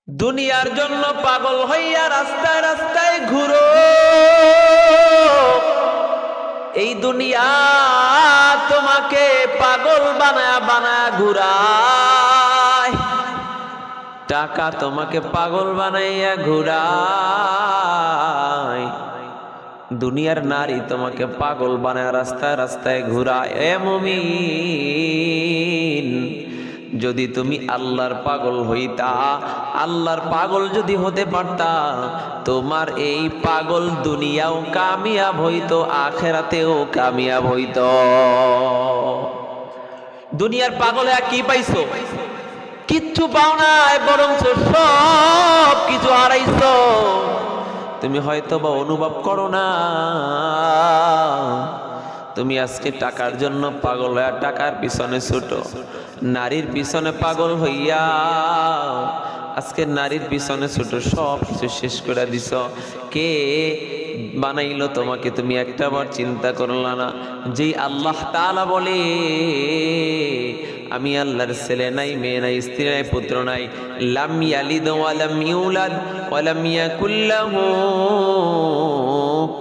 দুনিয়ার জন্য পাগল হইয়া রাস্তায় রাস্তায় ঘুরো। এই দুনিয়া তোমাকে পাগল বানায়া বানায়া ঘুরায়, টাকা তোমাকে পাগল বানাইয়া ঘুরায়, দুনিয়ার নারী তোমাকে পাগল বানায় রাস্তায় রাস্তায় ঘুরায়। এ মুমিন, যদি তুমি আল্লাহর পাগল হইতা, আল্লাহর পাগল যদি হতে পারতা, তোমার এই পাগল দুনিয়াও কামিয়াব হইতো, আখেরাতেও কামিয়াব হইতো। দুনিয়ার পাগলে কি পাইছো? কিচ্ছু পাও নাই, বরং সব কিছু হারাইছো। তুমি হয়তো বা অনুভব করো না। তুমি আজকে টাকার জন্য পাগল হইয়া টাকার পিছনে ছুটো, নারীর পিছনে পাগল হইয়া আজকে নারীর পিছনে ছুটো, সব কিছু শেষ করে দিছ। কে বানাইলো তোমাকে? তুমি একটাবার চিন্তা করলা না? যেই আল্লাহ তাআলা বলে আমি আল্লাহর ছেলে নাই, মেয়ে নাই, স্ত্রী নাই, পুত্র নাই, লাম ইয়ালিদ ওয়া লাম ইউলাদ ওয়া লাম ইয়াকুল লাহু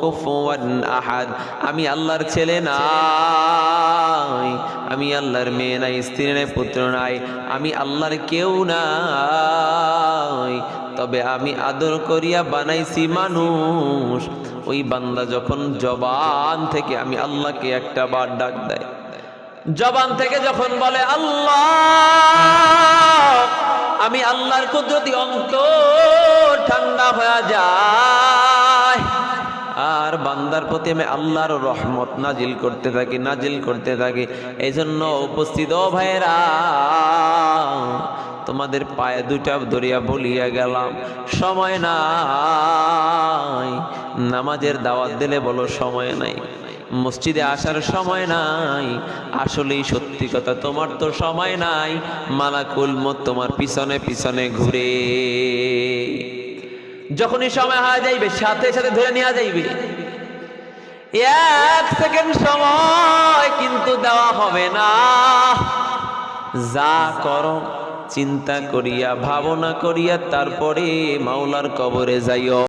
কুফুয়ান আহাদ। আমি আল্লাহর ছেলে নাই, আমি আল্লাহর মেয়ে নাই, স্ত্রী নাই, পুত্র নাই, আমি আল্লাহর কেউ নাই, তবে আমি আদর করিয়া বানাইছি মানুষ। ওই বান্দা যখন জবান থেকে আমি আল্লাহকে একটা বার ডাক দেয়, জবান থেকে যখন বলে আল্লাহ, আমি আল্লাহর কুদরতি অন্তর ঠান্ডা হয়ে যায়, আর বান্দার প্রতি আমি আল্লাহর রহমত নাজিল করতে থাকি, নাজিল করতে থাকি। এই জন্য উপস্থিত ও ভাইরা, তোমাদের পায়ে দুইটা ধরিয়া বলিয়া গেলাম, সময় নাই। নামাজের দাওয়াত দিলে বলো সময় নাই, মসজিদে আসার সময় নাই। আসলেই সত্যি কথা, তোমার তো সময় নাই। মালাকুল মউত তোমার পিছনে পিছনে ঘুরে, যখনই সময় হয়ে যাইবে সাথে সাথে ধরে নিয়ে যাইবে। 1 সেকেন্ড সময় কিন্তু দেওয়া হবে না। যা করো চিন্তা করিয়া, ভাবনা করিয়া, তারপরে মাওলার কবরে যাইও।